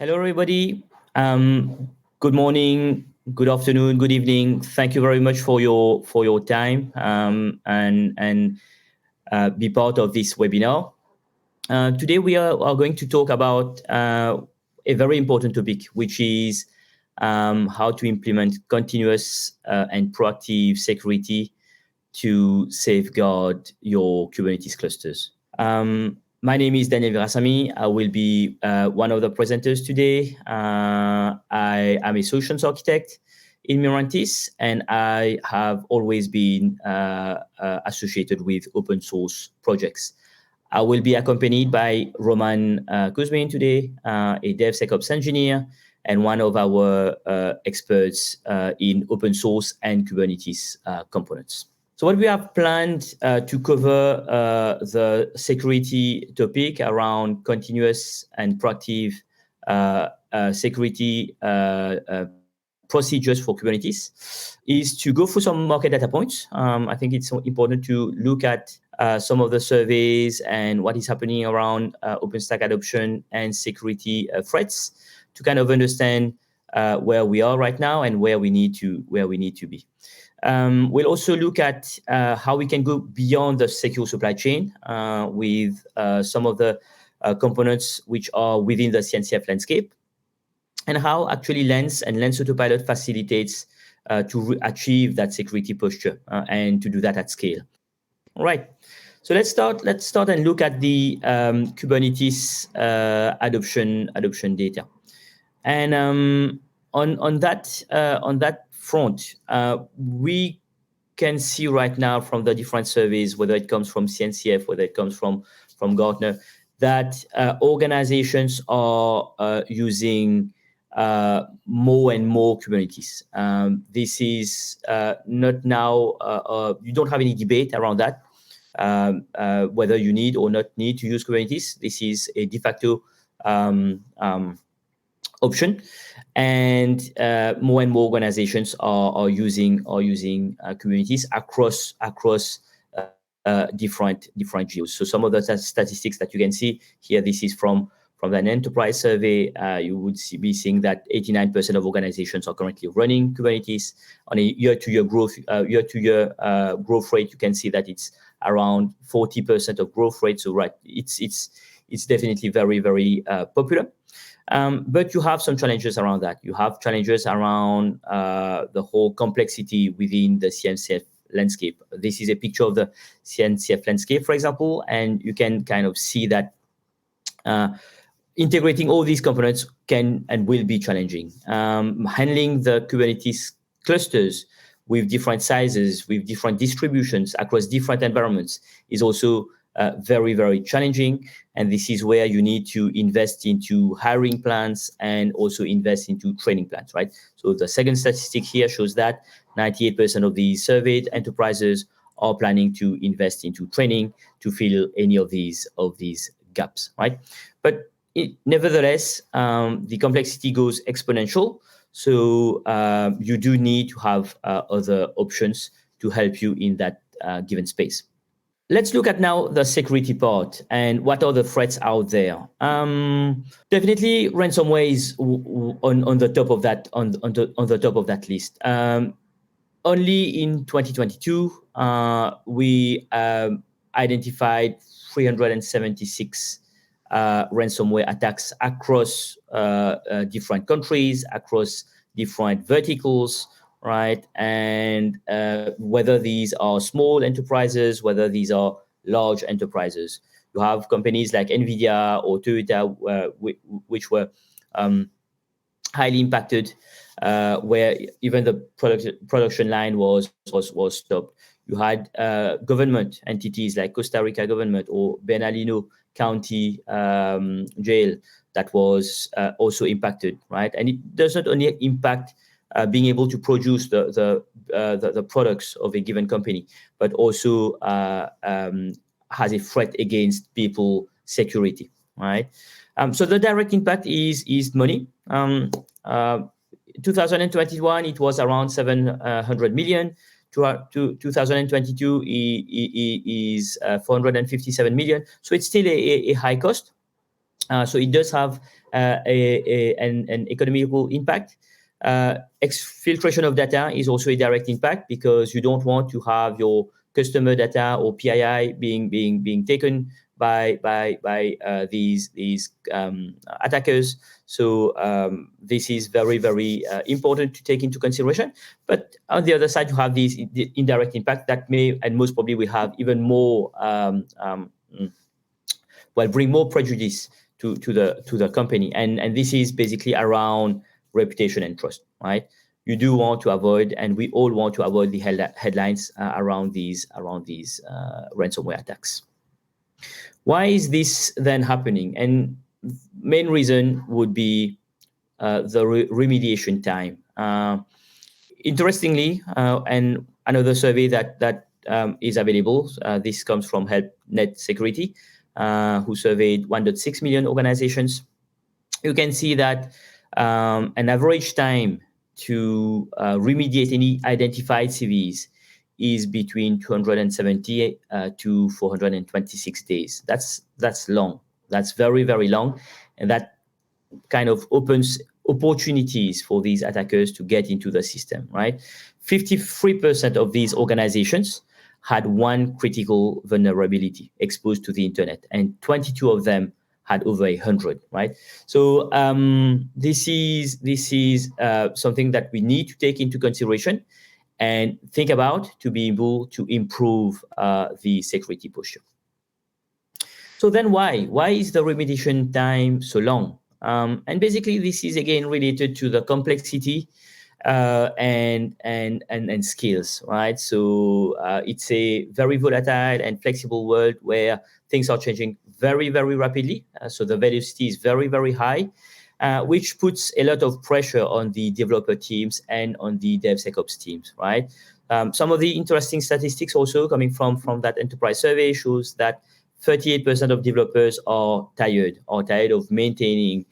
Hello, everybody. Good morning, good afternoon, good evening. Thank you very much for your time and be part of this webinar. Today we are going to talk about a very important topic, which is how to implement continuous and proactive security to safeguard your Kubernetes clusters. My name is Daniel Virassamy. I will be one of the presenters today. I am a solutions architect in Mirantis, and I have always been associated with open source projects. I will be accompanied by Roman Kuzmin today, a DevSecOps engineer and one of our experts in open source and Kubernetes components. So what we have planned to cover the security topic around continuous and proactive security procedures for Kubernetes is to go through some market data points. I think it's important to look at some of the surveys and what is happening around OpenStack adoption and security threats to kind of understand where we are right now and where we need to be. We'll also look at how we can go beyond the secure supply chain with some of the components which are within the CNCF landscape, and how actually Lens and Lens Autopilot facilitates to achieve that security posture and to do that at scale. All right. So let's start and look at the Kubernetes adoption data. And on that front, we can see right now from the different surveys, whether it comes from CNCF, whether it comes from Gartner, that organizations are using more and more Kubernetes. This is not now, you don't have any debate around that, whether you need or not need to use Kubernetes. This is a de facto option, and more and more organizations are using Kubernetes across different geos. So some of the statistics that you can see here, this is from an enterprise survey. You would be seeing that 89% of organizations are currently running Kubernetes. On a year-to-year growth rate, you can see that it's around 40% of growth rate. So right, it's definitely very, very popular. But you have some challenges around that. You have challenges around the whole complexity within the CNCF landscape. This is a picture of the CNCF landscape, for example, and you can kind of see that integrating all these components can and will be challenging. Handling the Kubernetes clusters with different sizes, with different distributions across different environments is also very, very challenging. And this is where you need to invest into hiring plans and also invest into training plans, right? So the second statistic here shows that 98% of the surveyed enterprises are planning to invest into training to fill any of these gaps, right? But nevertheless, the complexity goes exponential. So you do need to have other options to help you in that given space. Let's look at now the security part and what are the threats out there. Definitely, ransomware is on the top of that on the top of that list. Only in 2022, we identified 376 ransomware attacks across different countries, across different verticals, right? And whether these are small enterprises, whether these are large enterprises. You have companies like NVIDIA or Toyota, which were highly impacted, where even the production line was stopped. You had government entities like Costa Rica government or Bernalino County jail that was also impacted, right? And it does not only impact being able to produce the products of a given company, but also has a threat against people security, right? So the direct impact is money. 2021, it was around 700 million. 2022 is 457 million. So it's still a high cost. So it does have an economical impact. Exfiltration of data is also a direct impact, because you don't want to have your customer data or PII being taken by these attackers. So this is very important to take into consideration. But on the other side, you have these indirect impact that may and most probably will have even more bring more prejudice to the company, and this is basically around reputation and trust, right? You do want to avoid, and we all want to avoid the headlines around these ransomware attacks. Why is this then happening? And main reason would be the remediation time. Interestingly, and another survey that is available, this comes from HelpNet Security, who surveyed 1.6 million organizations. You can see that an average time to remediate any identified CVEs is between 270 to 426 days. That's long. That's very long, and that kind of opens opportunities for these attackers to get into the system, right? 53% of these organizations had one critical vulnerability exposed to the internet, and 22 of them had over 100, right? So this is something that we need to take into consideration and think about to be able to improve the security posture. So then why is the remediation time so long? And basically, this is again related to the complexity and skills, right? So it's a very volatile and flexible world where things are changing very rapidly. So the velocity is very high, which puts a lot of pressure on the developer teams and on the DevSecOps teams, right? Some of the interesting statistics also coming from that enterprise survey shows that 38% of developers are tired of maintaining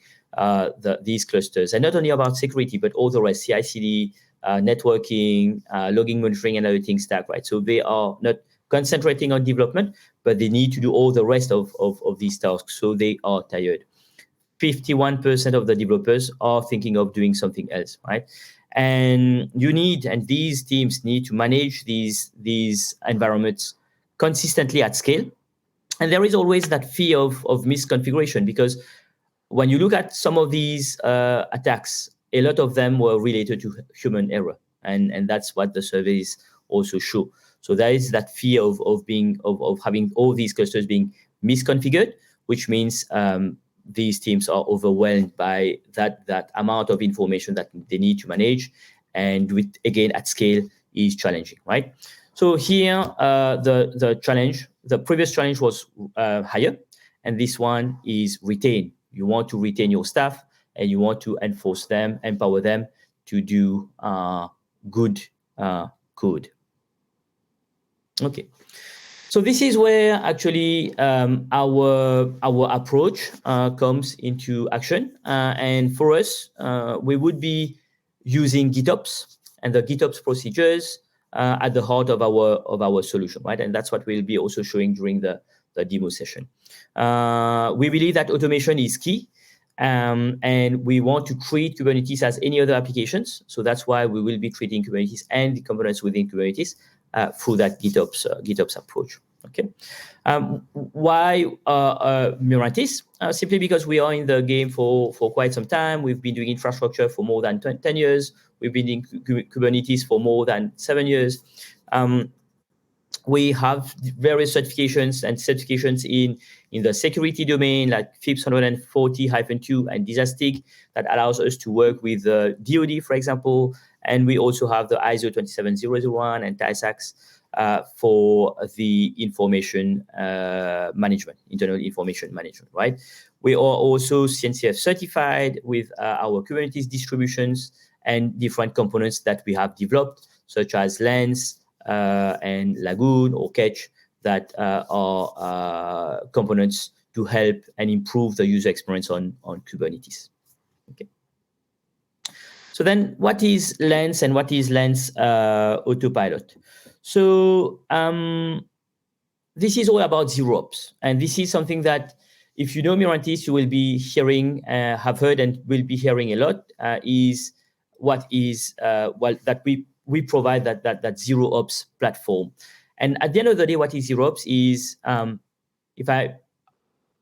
these clusters, and not only about security, but all the rest, CI/CD, networking, logging, monitoring, and everything stack, right? So they are not concentrating on development, but they need to do all the rest of these tasks, so they are tired. 51% of the developers are thinking of doing something else, right? And these teams need to manage these environments consistently at scale. And there is always that fear of misconfiguration, because when you look at some of these attacks, a lot of them were related to human error, and that's what the surveys also show. So there is that fear of having all these clusters being misconfigured, which means these teams are overwhelmed by that amount of information that they need to manage, and with again at scale is challenging, right? So here the previous challenge was higher, and this one is retain. You want to retain your staff, and you want to enforce them, empower them to do good code. Okay, so this is where actually our approach comes into action, and for us, we would be using GitOps and the GitOps procedures at the heart of our solution, right? And that's what we'll be also showing during the demo session. We believe that automation is key, and we want to treat Kubernetes as any other applications. So that's why we will be treating Kubernetes and the components within Kubernetes through that GitOps approach. Okay. Why Mirantis? Simply because we are in the game for quite some time. We've been doing infrastructure for more than 10 years. We've been in Kubernetes for more than 7 years. We have various certifications in the security domain, like FIPS 140-2 and Disastig, that allows us to work with DoD, for example. And we also have the ISO 27001 and TISAX for the information management, internal information management, right? We are also CNCF certified with our Kubernetes distributions and different components that we have developed, such as Lens and Lagoon or Catch, that are components to help and improve the user experience on Kubernetes. Okay. So then what is Lens and what is Lens Autopilot? So this is all about zero ops, and this is something that if you know Mirantis, you will be hearing, have heard and will be hearing a lot, is what is, that we provide that zero ops platform. And at the end of the day, what is zero ops is, if I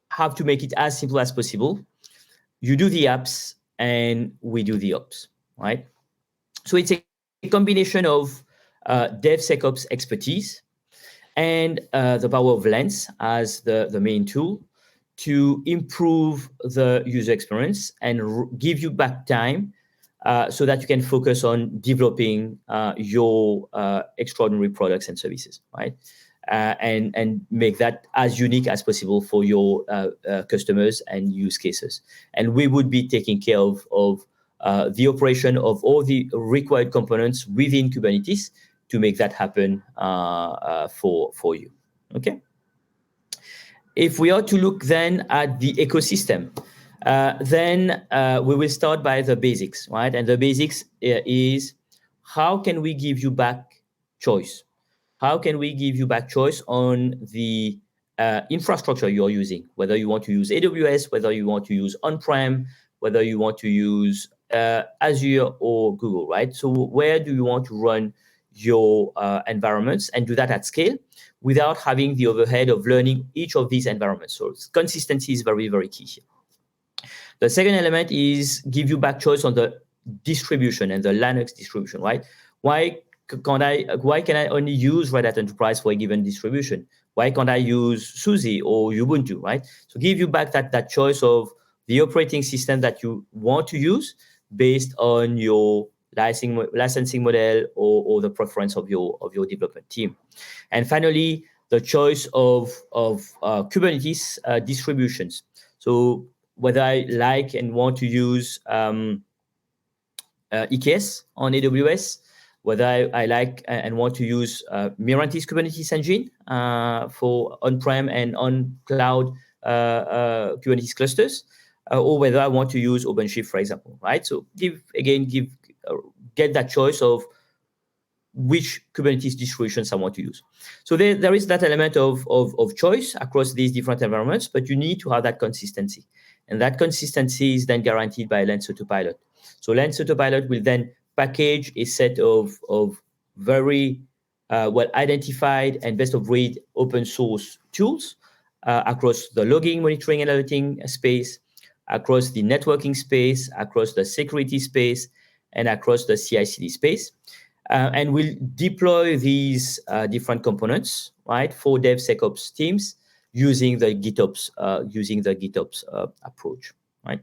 have to make it as simple as possible, you do the apps and we do the ops, right? So it's a combination of DevSecOps expertise and the power of Lens as the main tool to improve the user experience and give you back time so that you can focus on developing your extraordinary products and services, right? And make that as unique as possible for your customers and use cases. And we would be taking care of the operation of all the required components within Kubernetes to make that happen for you, okay? If we are to look then at the ecosystem, then we will start by the basics, right? And the basics is, how can we give you back choice? How can we give you back choice on the infrastructure you're using, whether you want to use AWS, whether you want to use on-prem, whether you want to use Azure or Google, right? So where do you want to run your environments and do that at scale without having the overhead of learning each of these environments? So consistency is very, very key here. The second element is give you back choice on the distribution and the Linux distribution, right? Why can I only use Red Hat Enterprise for a given distribution? Why can't I use SUSE or Ubuntu, right? So give you back that choice of the operating system that you want to use based on your licensing model or the preference of your development team. And finally, the choice of Kubernetes distributions. So whether I like and want to use EKS on AWS, whether I like and want to use Mirantis Kubernetes engine for on-prem and on-cloud Kubernetes clusters, or whether I want to use OpenShift, for example, right? So get that choice of which Kubernetes distributions I want to use. So there is that element of choice across these different environments, but you need to have that consistency. And that consistency is then guaranteed by Lens Autopilot. So Lens Autopilot will then package a set of very well identified and best of breed open source tools across the logging, monitoring, and alerting space, across the networking space, across the security space, and across the CI/CD space. And we'll deploy these different components, right, for DevSecOps teams using the GitOps approach, right?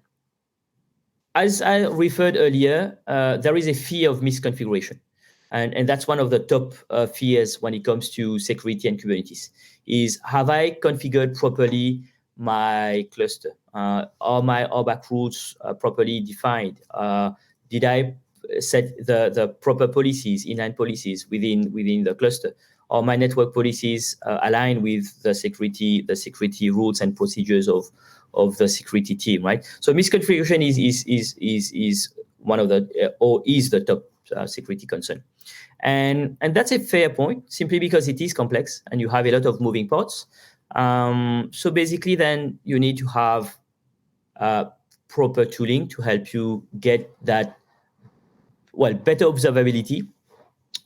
As I referred earlier, there is a fear of misconfiguration. And that's one of the top fears when it comes to security and Kubernetes, is have I configured properly my cluster? Are my RBAC rules properly defined? Did I set the proper policies, inline policies within the cluster? Are my network policies aligned with the security rules and procedures of the security team, right? So misconfiguration is one of the or is the top security concern, and that's a fair point, simply because it is complex and you have a lot of moving parts. So basically, then you need to have proper tooling to help you get that better observability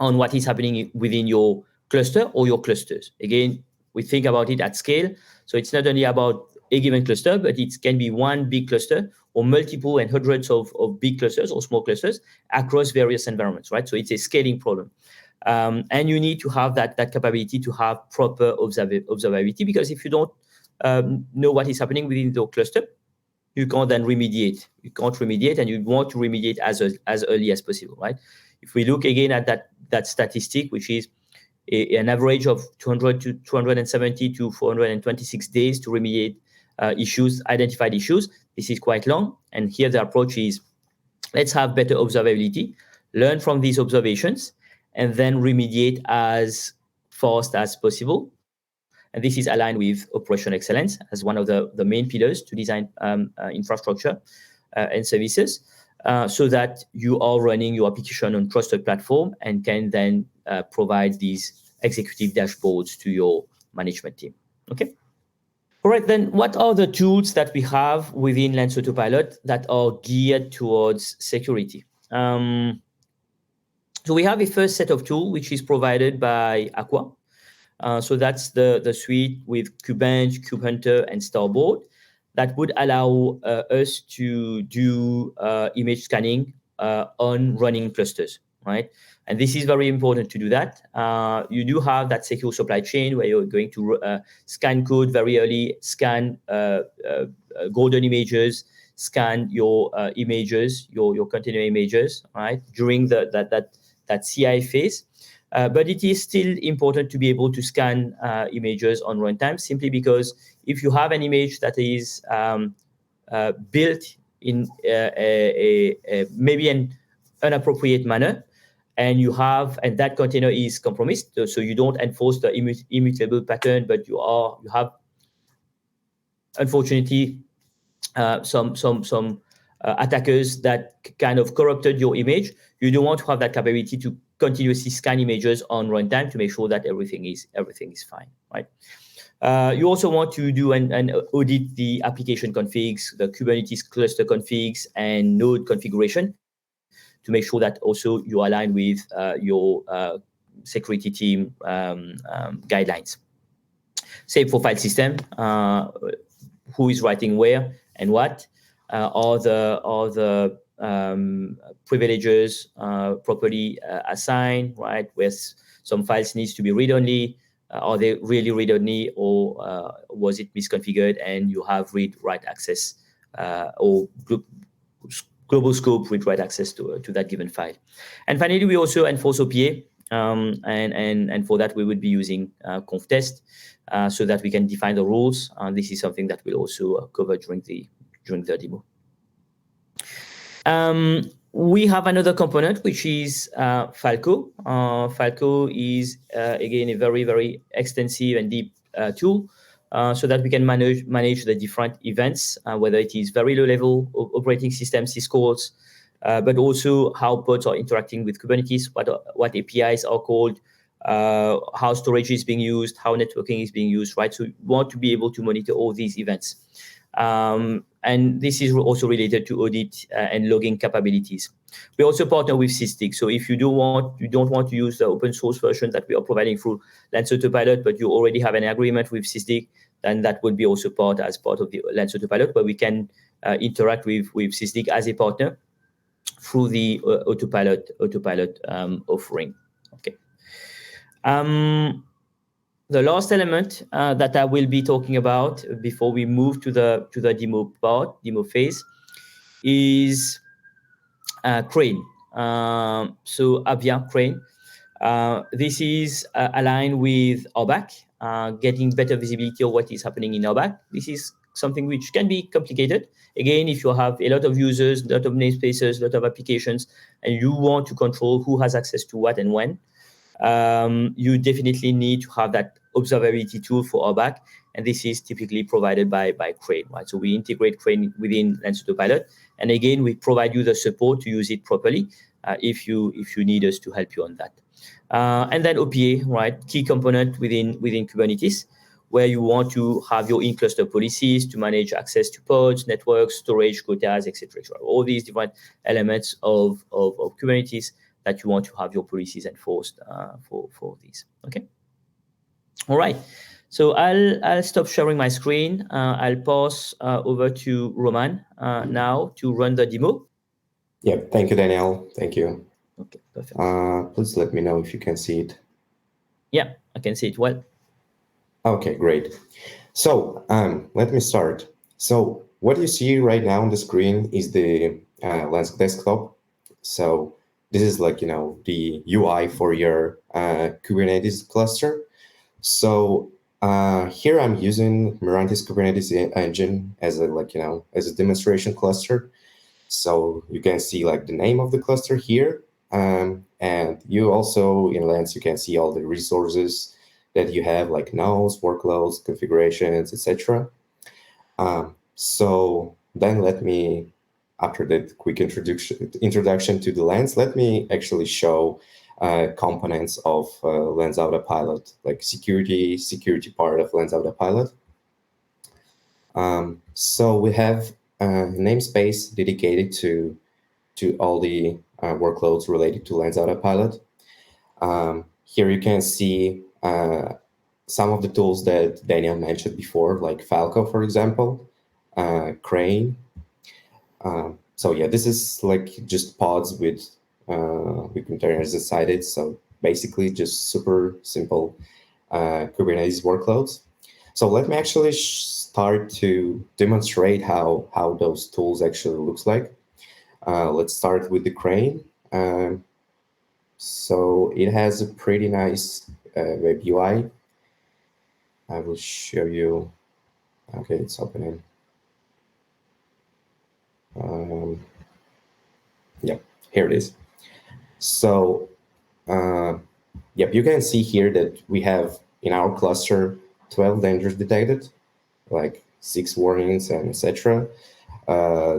on what is happening within your cluster or your clusters. Again, we think about it at scale. So it's not only about a given cluster, but it can be one big cluster or multiple and hundreds of big clusters or small clusters across various environments, right? So it's a scaling problem. And you need to have that capability to have proper observability, because if you don't know what is happening within your cluster, you can't then remediate. You can't remediate, and you want to remediate as early as possible, right? If we look again at that statistic, which is an average of 200 to 270 to 426 days to remediate identified issues, this is quite long. And here the approach is, let's have better observability, learn from these observations, and then remediate as fast as possible. And this is aligned with operational excellence as one of the main pillars to design infrastructure and services, so that you are running your application on trusted platform and can then provide these executive dashboards to your management team. Okay. All right, then what are the tools that we have within Lens Autopilot that are geared towards security? So we have a first set of tools, which is provided by Aqua. So that's the suite with Kubench, Kubehunter, and Starboard that would allow us to do image scanning on running clusters, right? And this is very important to do that. You do have that secure supply chain where you're going to scan code very early, scan golden images, scan your images, your container images, right? During that CI phase. But it is still important to be able to scan images on runtime, simply because if you have an image that is built in maybe an inappropriate manner, and that container is compromised, so you don't enforce the immutable pattern, but you have unfortunately some attackers that kind of corrupted your image. You don't want to have that capability to continuously scan images on runtime to make sure that everything is fine, right? You also want to do and audit the application configs, the Kubernetes cluster configs, and node configuration to make sure that also you align with your security team guidelines. Same for file system, who is writing where and what, are the privileges properly assigned, right? Where some files needs to be read-only, are they really read-only, or was it misconfigured and you have read-write access or global scope read-write access to that given file. And finally, we also enforce OPA, and for that we would be using conftest so that we can define the rules. This is something that we'll also cover during the demo. We have another component, which is Falco. Falco is, again, a very, very extensive and deep tool so that we can manage the different events, whether it is very low-level operating system syscalls, but also how pods are interacting with Kubernetes, what APIs are called, how storage is being used, how networking is being used, right? So we want to be able to monitor all these events. And this is also related to audit and logging capabilities. We also partner with Sysdig. So if you don't want to use the open source version that we are providing through Lens Autopilot, but you already have an agreement with Sysdig, then that would be also part of the Lens Autopilot, where we can interact with Sysdig as a partner through the Autopilot offering. Okay. The last element that I will be talking about before we move to the demo phase, is Crane. So Avia Crane. This is aligned with RBAC, getting better visibility of what is happening in RBAC. This is something which can be complicated. Again, if you have a lot of users, a lot of namespaces, a lot of applications, and you want to control who has access to what and when, you definitely need to have that observability tool for RBAC, and this is typically provided by Crane, right? So we integrate Crane within Lens Autopilot, and again, we provide you the support to use it properly if you need us to help you on that. And then OPA, right? Key component within Kubernetes, where you want to have your in-cluster policies to manage access to pods, networks, storage, quotas, etc. All these different elements of Kubernetes that you want to have your policies enforced for these. Okay. All right. So I'll stop sharing my screen. I'll pass over to Roman now to run the demo. Yeah. Thank you, Daniel. Thank you. Okay. Perfect. Please let me know if you can see it. Yeah, I can see it well. Okay, great. So let me start. So what you see right now on the screen is the Lens desktop. So this is like, the UI for your Kubernetes cluster. So here I'm using Mirantis Kubernetes engine as a demonstration cluster. So you can see like the name of the cluster here. And you also in Lens, you can see all the resources that you have, like nodes, workloads, configurations, etc. So then let me, after that quick introduction to the Lens, let me actually show components of Lens Autopilot, like security part of Lens Autopilot. So we have a namespace dedicated to all the workloads related to Lens Autopilot. Here you can see some of the tools that Daniel mentioned before, like Falco, for example, Crane. So yeah, this is like just pods with containers inside it. So basically just super simple Kubernetes workloads. So let me actually start to demonstrate how those tools actually looks like. Let's start with the Crane. So it has a pretty nice web UI. I will show you. Okay, it's opening. Yeah, here it is. So, yep, you can see here that we have in our cluster 12 dangers detected, like 6 warnings and etc.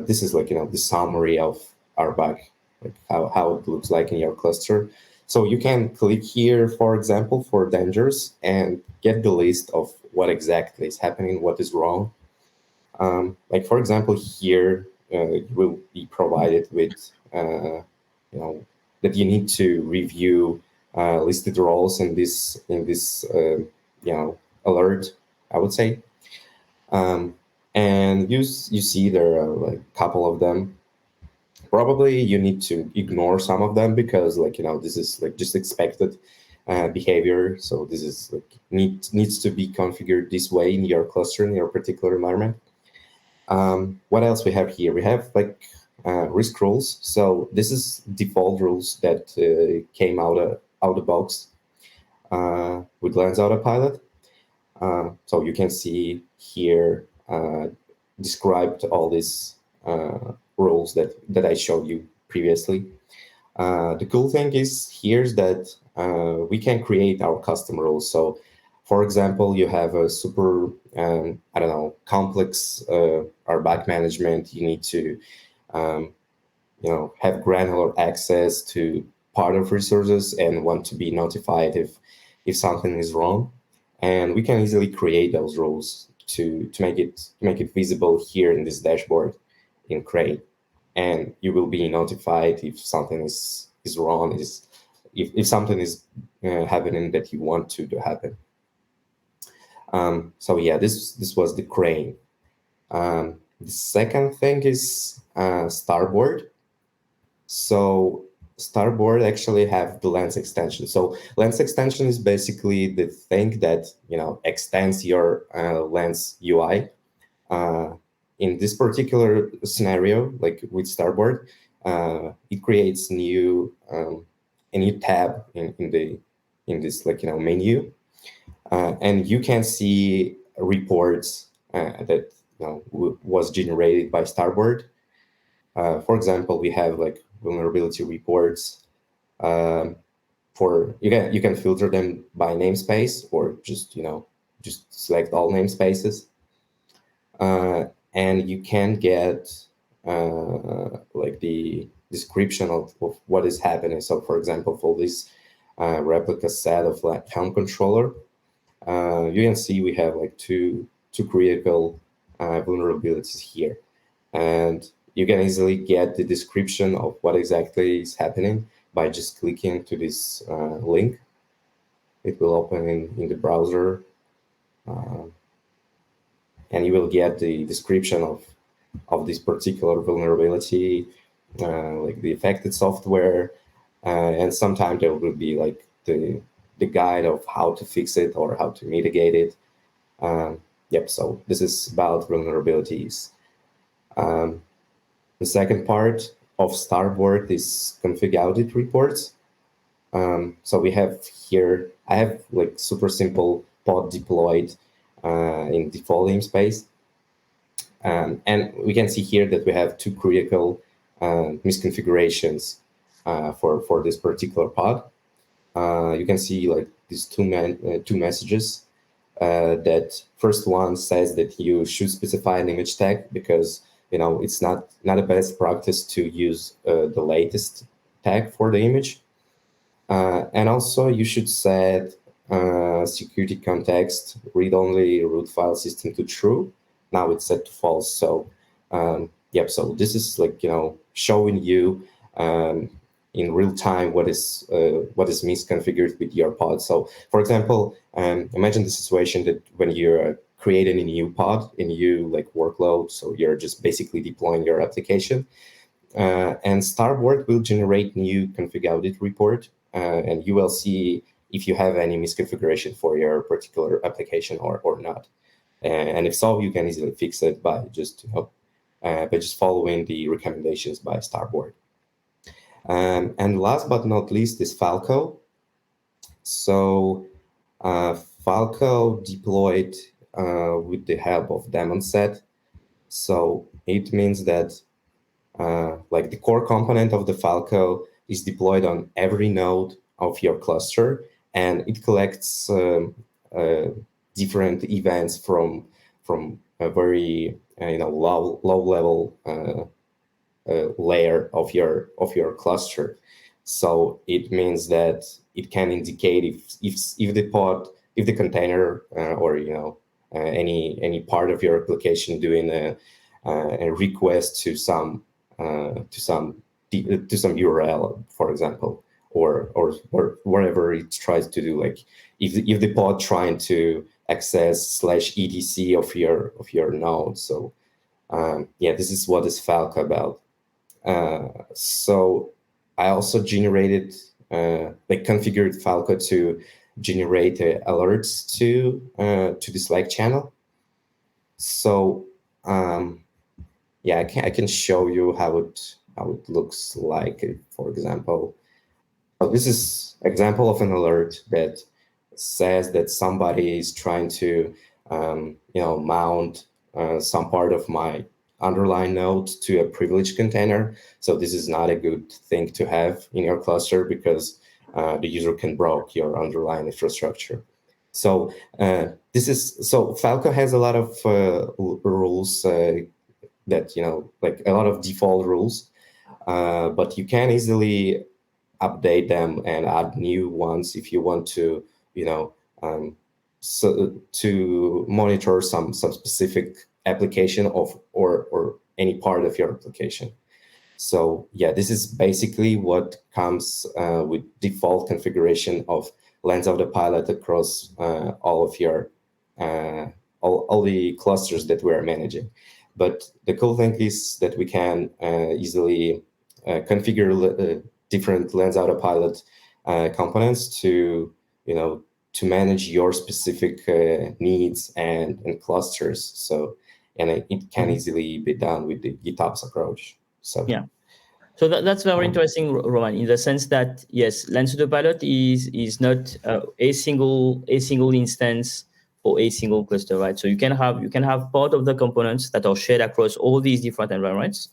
This is like, the summary of our bug, like how it looks like in your cluster. So you can click here, for example, for dangers and get the list of what exactly is happening, what is wrong. Like, for example, here you will be provided with, that you need to review listed roles in this alert, I would say. And you see there are like a couple of them. Probably you need to ignore some of them because this is like just expected behavior. So this is like needs to be configured this way in your cluster, in your particular environment. What else we have here? We have like risk rules. So this is default rules that came out of the box with Lens Autopilot. So you can see here described all these rules that I showed you previously. The cool thing is here's that we can create our custom rules. So, for example, you have a super, complex RBAC management. You need to, have granular access to part of resources and want to be notified if something is wrong. And we can easily create those rules to make it visible here in this dashboard in Crane. And you will be notified if something is wrong, if something is happening that you want to happen. So yeah, this was the Crane. The second thing is Starboard. So Starboard actually have the Lens extension. So Lens extension is basically the thing that extends your Lens UI. In this particular scenario, like with Starboard, it creates a new tab in this menu, and you can see reports that was generated by Starboard. For example, we have like vulnerability reports. For you can filter them by namespace or just select all namespaces. And you can get like the description of what is happening. So, for example, for this replica set of like account controller, you can see we have like two critical vulnerabilities here, and you can easily get the description of what exactly is happening by just clicking to this link. It will open in the browser. And you will get the description of this particular vulnerability, like the affected software, and sometimes there will be like the guide of how to fix it or how to mitigate it. Yep, so this is about vulnerabilities. The second part of Starboard is config audit reports. So we have here, I have like super simple pod deployed in default namespace. And we can see here that we have two critical misconfigurations for this particular pod. You can see like these two messages. That first one says that you should specify an image tag because it's not a best practice to use the latest tag for the image. And also you should set security context read-only root file system to true now it's set to false. So yep, so this is like, showing you in real time what is misconfigured with your pod. So for example, imagine the situation that when you're creating a new pod, a new like workload, so you're just basically deploying your application, and Starboard will generate new config audit report, and you will see if you have any misconfiguration for your particular application or not. And if so, you can easily fix it by just following the recommendations by Starboard. And last but not least is Falco. So Falco deployed with the help of daemon set. So it means that like the core component of the Falco is deployed on every node of your cluster, and it collects different events from a very low level layer of your cluster. So it means that it can indicate if the container or any part of your application doing a request to some URL, for example, or whatever it tries to do. Like if the pod trying to access /etc of your node. So yeah, this is what is Falco about. So I also generated configured Falco to generate alerts to the Slack channel. So yeah, I can show you how it looks like. For example, so this is example of an alert that says that somebody is trying to mount some part of my underlying node to a privileged container. So this is not a good thing to have in your cluster because the user can break your underlying infrastructure. So Falco has a lot of rules that like a lot of default rules, but you can easily update them and add new ones if you want to to monitor some specific application or any part of your application. So yeah, this is basically what comes with default configuration of Lens Autopilot across all of your all the clusters that we are managing. But the cool thing is that we can easily configure different Lens Autopilot components to manage your specific needs and clusters. So, and it can easily be done with the GitOps approach. So yeah. So that's very interesting, Roman, in the sense that yes, Lens Autopilot is not a single instance or a single cluster, right? So you can have part of the components that are shared across all these different environments,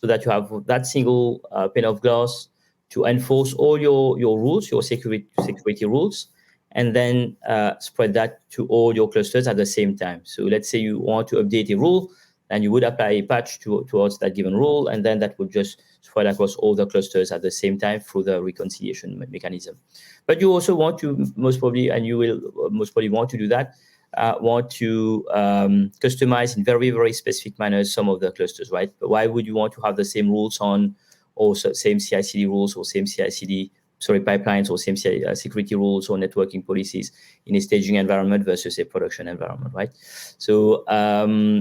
so that you have that single pane of glass to enforce all your rules, your security rules, and then spread that to all your clusters at the same time. So let's say you want to update a rule, and you would apply a patch towards that given rule, and then that would just spread across all the clusters at the same time through the reconciliation mechanism. But you also want to most probably, and you will most probably want to do that, want to customize in very, very specific manner some of the clusters, right? But why would you want to have the same rules on, or same CI/CD rules, or same pipelines, or same security rules or networking policies in a staging environment versus a production environment, right? So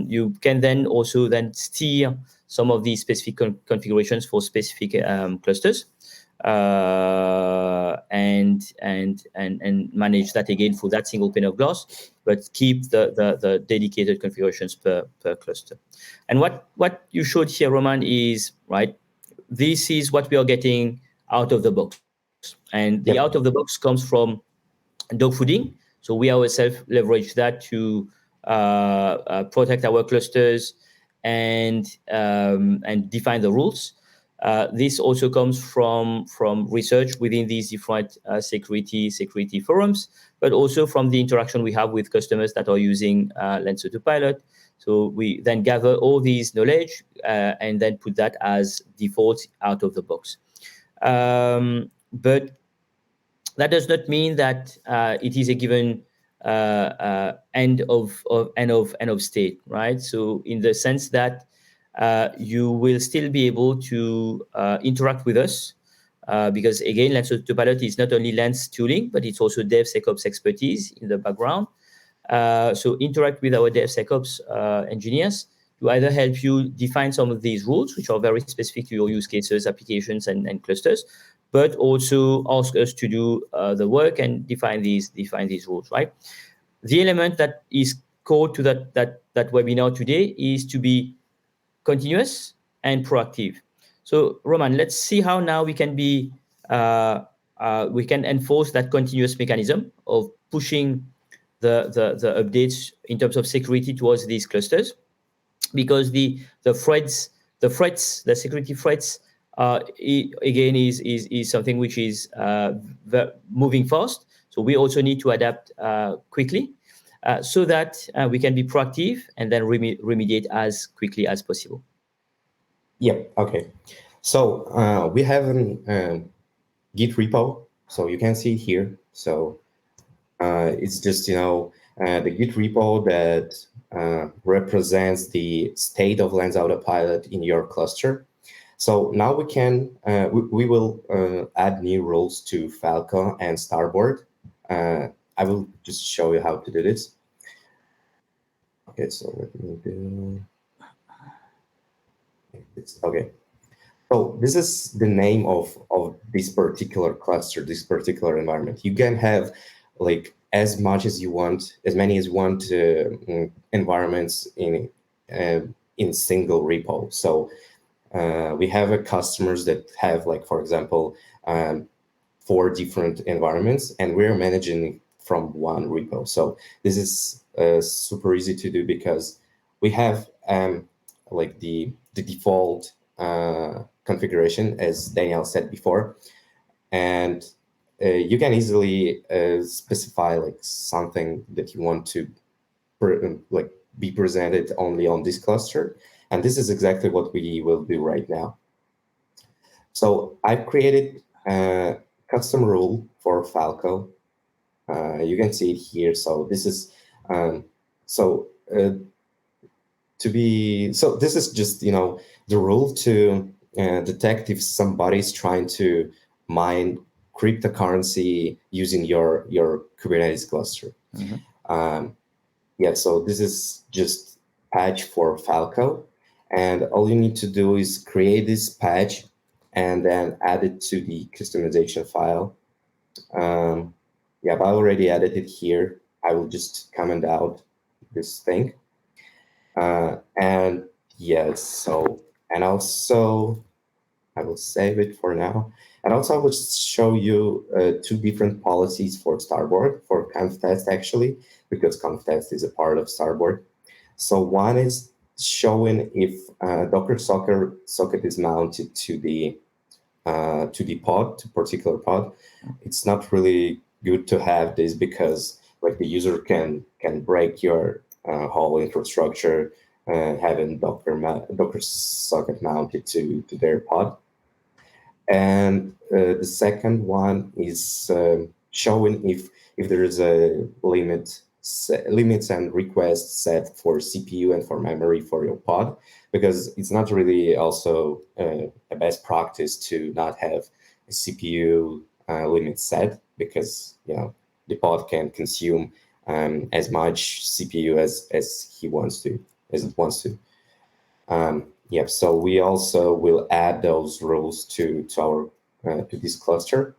you can then also steer some of these specific configurations for specific clusters, and manage that again for that single pane of glass, but keep the dedicated configurations per cluster. And what you showed here, Roman, is right. This is what we are getting out of the box, and the out of the box comes from dog fooding. So we ourselves leverage that to protect our clusters and define the rules. This also comes from research within these different security forums, but also from the interaction we have with customers that are using Lens Autopilot. So we then gather all these knowledge and then put that as default out of the box. But that does not mean that it is a given end of state, right? So in the sense that you will still be able to interact with us, because again, Autopilot is not only Lens tooling, but it's also DevSecOps expertise in the background. So interact with our DevSecOps engineers to either help you define some of these rules, which are very specific to your use cases, applications, and clusters, but also ask us to do the work and define these rules, right? The element that is core to that webinar today is to be continuous and proactive. So Roman, let's see how now we can enforce that continuous mechanism of pushing the updates in terms of security towards these clusters, because the security threats again is something which is moving fast. So we also need to adapt quickly, so that we can be proactive and then remediate as quickly as possible. Yeah. Okay. So we have a Git repo, so you can see here. So it's just the Git repo that represents the state of Lens Autopilot in your cluster. So now we can we will add new rules to Falco and Starboard. I will just show you how to do this. Okay, so let me do this. Okay. So this is the name of this particular cluster, this particular environment. You can have like as much as you want, as many as you want environments in single repo. So we have customers that have, like, for example, 4 different environments, and we're managing from one repo. So this is super easy to do because we have like the default configuration, as Daniel said before, and you can easily specify like something that you want to be presented only on this cluster, and this is exactly what we will do right now. So I've created a custom rule for Falco. You can see it here. So this is this is just the rule to detect if somebody is trying to mine cryptocurrency using your Kubernetes cluster. Mm-hmm. Yeah, so this is just patch for Falco, and all you need to do is create this patch and then add it to the customization file. Yeah, I've already added it here. I will just comment out this thing. And yes, so, and also I will save it for now. And also I will show you 2 different policies for Starboard, for conf-test actually, because conf-test is a part of Starboard. So one is showing if Docker socket is mounted to the pod, to particular pod. It's not really good to have this because like the user can break your whole infrastructure having Docker socket mounted to their pod. And the second one is showing if there is a limits and requests set for CPU and for memory for your pod, because it's not really also a best practice to not have a CPU limit set, because the pod can consume as much CPU as it wants to. Yeah, so we also will add those rules to our to this cluster.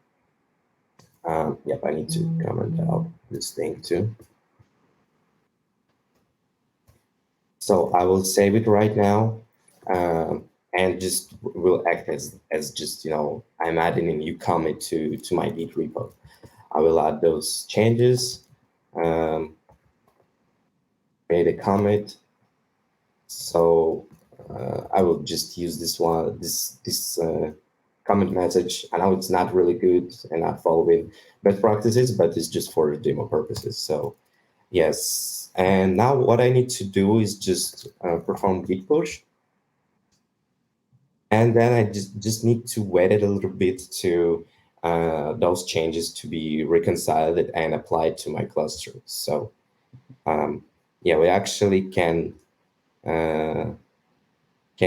Yep, I need to comment out this thing too. So I will save it right now, and just will act as just I'm adding a new commit to my Git repo. I will add those changes, create a commit. So I will just use this one, this comment message. I know it's not really good and not following best practices, but it's just for demo purposes. So yes, and now what I need to do is just perform git push, and then I just need to wait it a little bit to those changes to be reconciled and applied to my cluster. So yeah, we actually can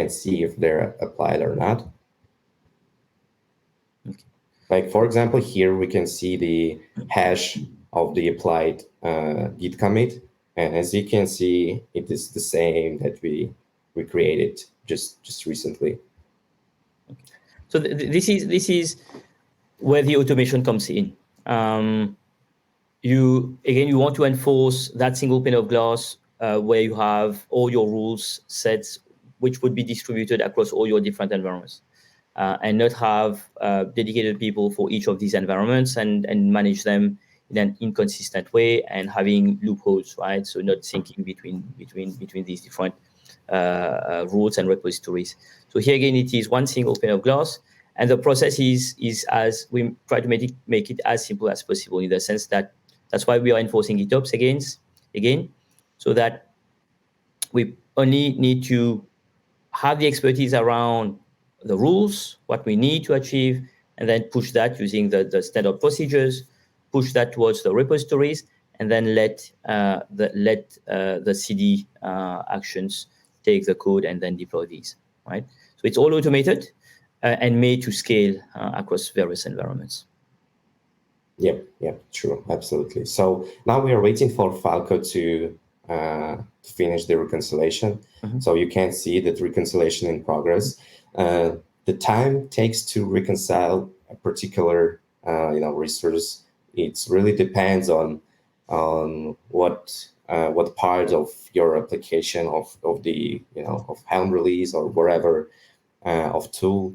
see if they're applied or not. Okay. Like, for example, here we can see the hash of the applied git commit. And as you can see, it is the same that we created just recently. Okay. So this is where the automation comes in. You want to enforce that single pane of glass where you have all your rules sets, which would be distributed across all your different environments, and not have dedicated people for each of these environments and manage them in an inconsistent way and having loopholes, right? So not syncing between these different rules and repositories. So here again, it is one single pane of glass. And the process is as we try to make it as simple as possible, in the sense that that's why we are enforcing GitOps again, so that we only need to have the expertise around the rules, what we need to achieve, and then push that using the standard procedures, push that towards the repositories, and then let the CD actions take the code and then deploy these, right? So it's all automated and made to scale across various environments. Yep, true, absolutely. So now we are waiting for Falco to finish the reconciliation. Mm-hmm. So you can see that reconciliation in progress. The time takes to reconcile a particular resource. It really depends on what part of your application of the of Helm release or wherever of tool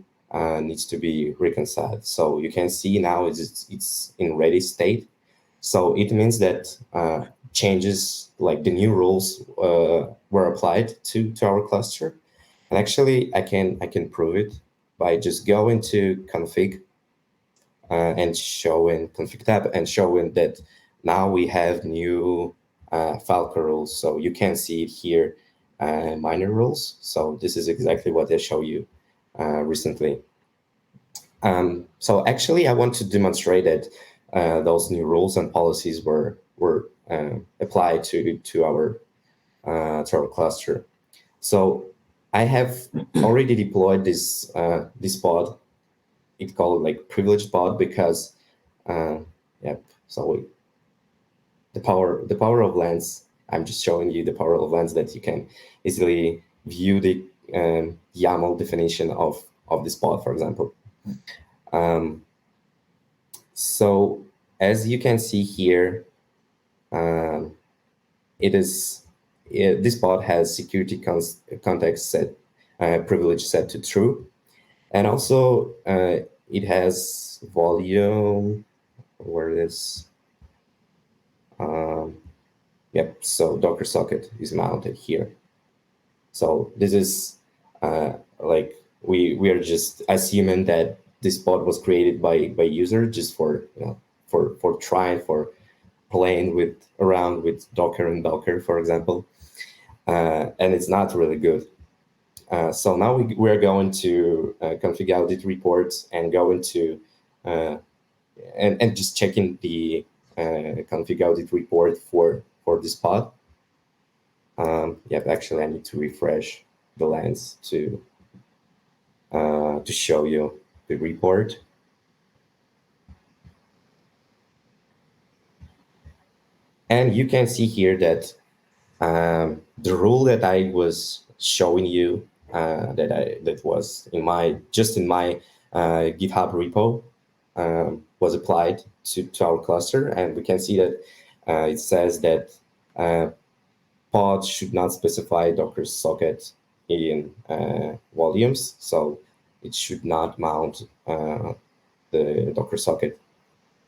needs to be reconciled. So you can see now it's in ready state. So it means that changes, like the new rules, were applied to our cluster. And actually, I can prove it by just going to config and showing config tab and showing that now we have new Falco rules. So you can see it here, minor rules. So this is exactly what I show you recently. So actually, I want to demonstrate that those new rules and policies were applied to our cluster. So I have already deployed this pod. It's called like privileged pod because So the power of lens. I'm just showing you the power of lens that you can easily view the YAML definition of this pod, for example. So as you can see here, this pod has security context set privilege set to true, and also it has volume. Where it is? Yep. So Docker socket is mounted here. So this is like we are just assuming that this pod was created by user just for playing around with Docker and Docker, for example, and it's not really good. So now we're going to config audit reports and go into and just checking the config audit report for this pod. Actually, I need to refresh the lens to show you the report. And you can see here that the rule that I was showing you that was in my GitHub repo was applied to our cluster, and we can see that it says that pods should not specify Docker socket in volumes, so it should not mount the Docker socket.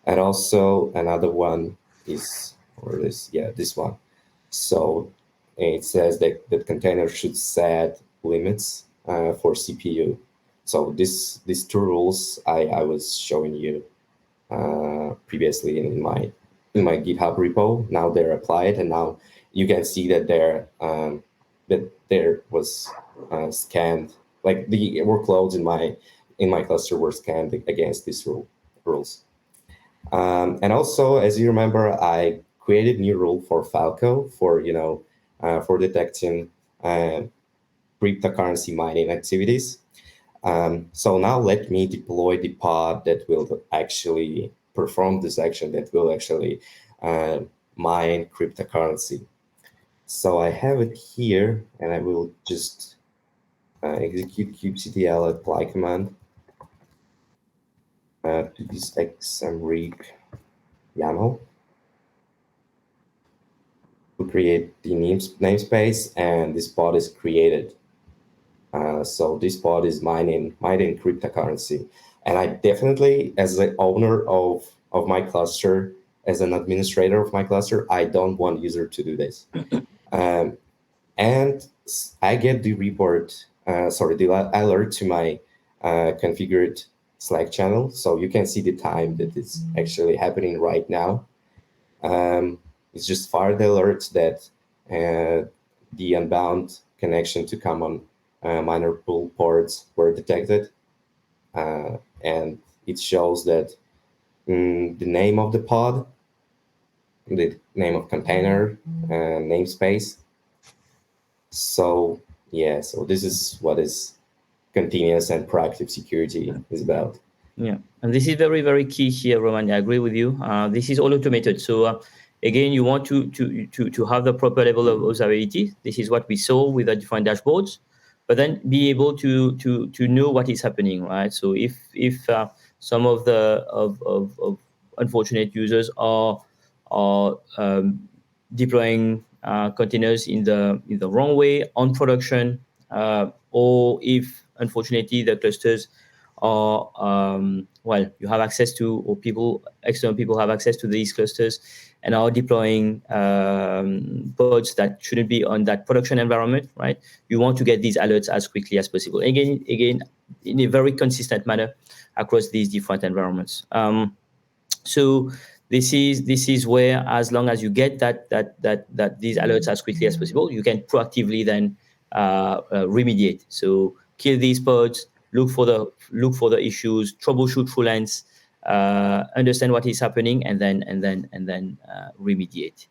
And also another one is, this one. So it says that the container should set limits for CPU. So these two rules I was showing you previously in my GitHub repo. Now they're applied, and now you can see that there was scanned, like the workloads in my cluster were scanned against this rule. rules. And also, as you remember, I created new rule for Falco for for detecting cryptocurrency mining activities. So now let me deploy the pod that will actually perform this action, that will actually mine cryptocurrency. So I have it here, and I will just execute kubectl apply command to this xmrig YAML to create the namespace, and this pod is created. So this pod is mining cryptocurrency. And I definitely, as the owner of my cluster, as an administrator of my cluster, I don't want user to do this. And I get the report, the alert to my configured Slack channel. So you can see the time that it's actually happening right now. It's just fired the alert that the unbound connection to common miner pool ports were detected. And it shows that the name of the pod, the name of container, namespace. So yeah, so this is what is continuous and proactive security is about. Yeah, and this is very, very key here, Roman. I agree with you. This is all automated. So again, you want to have the proper level of observability. This is what we saw with the different dashboards, but then be able to know what is happening, right? So if some of the of unfortunate users are deploying containers in the wrong way on production, or if unfortunately the clusters are you have access to, or external people have access to these clusters and are deploying pods that shouldn't be on that production environment, right? You want to get these alerts as quickly as possible. Again, in a very consistent manner across these different environments. So this is where, as long as you get that these alerts as quickly as possible, you can proactively then remediate. So kill these pods, look for the issues, troubleshoot full length, understand what is happening, and then remediate.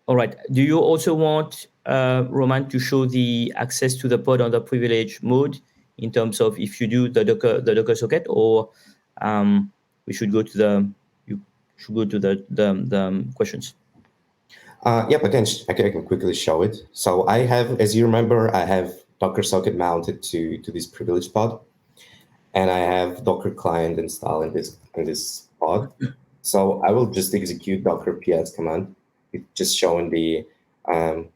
All right. Do you also want Roman to show the access to the pod on the privilege mode in terms of if you do the Docker socket, or we should go to the questions? Yep, I can quickly show it. So I have, as you remember, I have Docker socket mounted to this privilege pod, and I have Docker client installed in this pod. So I will just execute Docker ps command. It's just showing the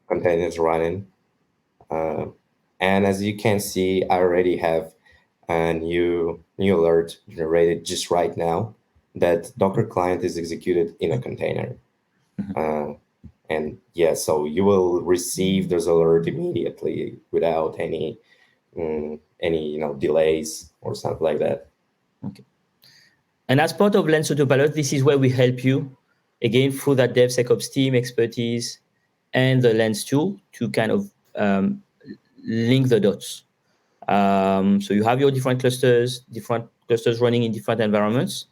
containers running. And as you can see, I already have a new alert generated just right now that Docker client is executed in a container. And yeah, so you will receive those alert immediately without any delays or something like that. Okay. And as part of Lens Autopilot, this is where we help you again through that DevSecOps team expertise and the Lens tool to kind of link the dots. So you have your different clusters running in different environments,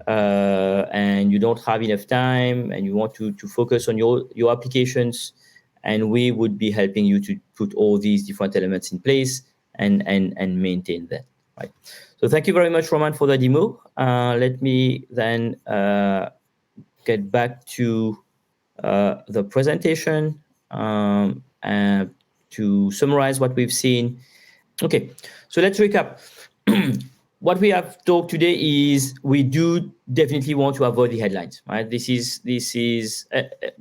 and you don't have enough time, and you want to focus on your applications, and we would be helping you to put all these different elements in place and maintain that, right? So thank you very much, Roman, for the demo. Let me then get back to the presentation and to summarize what we've seen. Okay, so let's recap. What we have talked today is we do definitely want to avoid the headlines, right? This is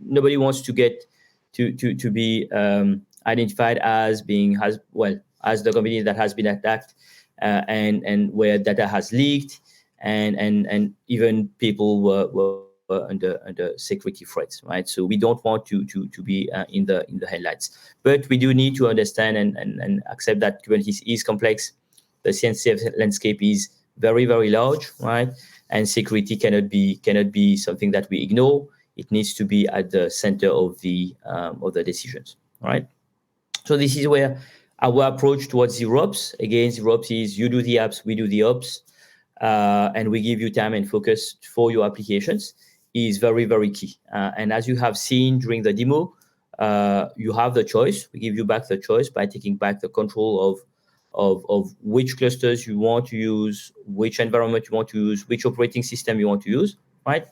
nobody wants to get to be identified as as the company that has been attacked, and where data has leaked, and even people were under security threats, right? So we don't want to be in the headlights, but we do need to understand and accept that Kubernetes is complex. The CNCF landscape is very, very large, right? And security cannot be something that we ignore. It needs to be at the center of the decisions, right? So this is where Our approach towards zero ops, again, zero ops is you do the apps, we do the ops, and we give you time and focus for your applications, is very, very key. And as you have seen during the demo, you have the choice. We give you back the choice by taking back the control of which clusters you want to use, which environment you want to use, which operating system you want to use, right?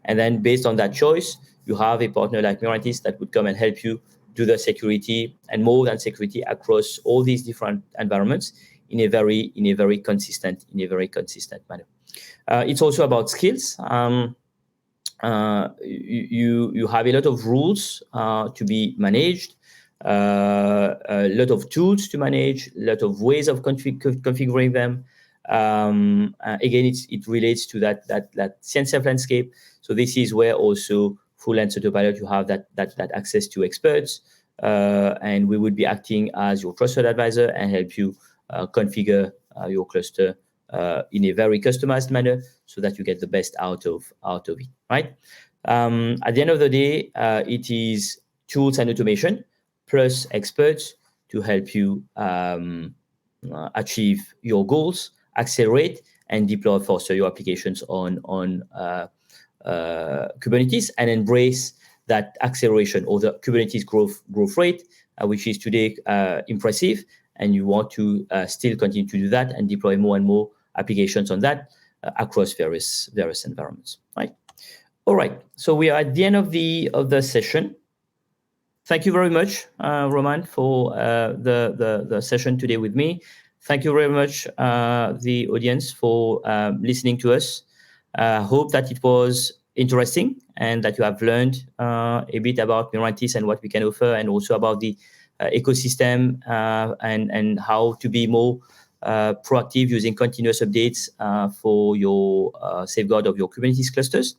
And then based on that choice, you have a partner like Mirantis that would come and help you do the security and more than security across all these different environments in a very consistent manner. It's also about skills. You have a lot of rules to be managed, a lot of tools to manage, a lot of ways of configuring them. Again, it relates to that CNCF landscape. So this is where also through Lens Autopilot you have that access to experts, and we would be acting as your trusted advisor and help you configure your cluster in a very customized manner so that you get the best out of it, right? At the end of the day, it is tools and automation plus experts to help you achieve your goals, accelerate, and deploy faster your applications on Kubernetes and embrace that acceleration or the Kubernetes growth rate, which is today impressive, and you want to still continue to do that and deploy more and more applications on that across various environments, right? All right, so we are at the end of the session. Thank you very much, Roman, for the session today with me. Thank you very much, the audience, for listening to us. Hope that it was interesting and that you have learned a bit about Mirantis and what we can offer, and also about the ecosystem and how to be more proactive using continuous updates for your safeguard of your Kubernetes clusters.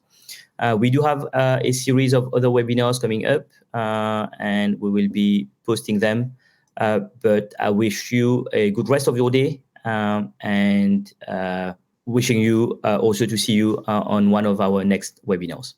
We do have a series of other webinars coming up, and we will be posting them. But I wish you a good rest of your day, and wishing you also to see you on one of our next webinars.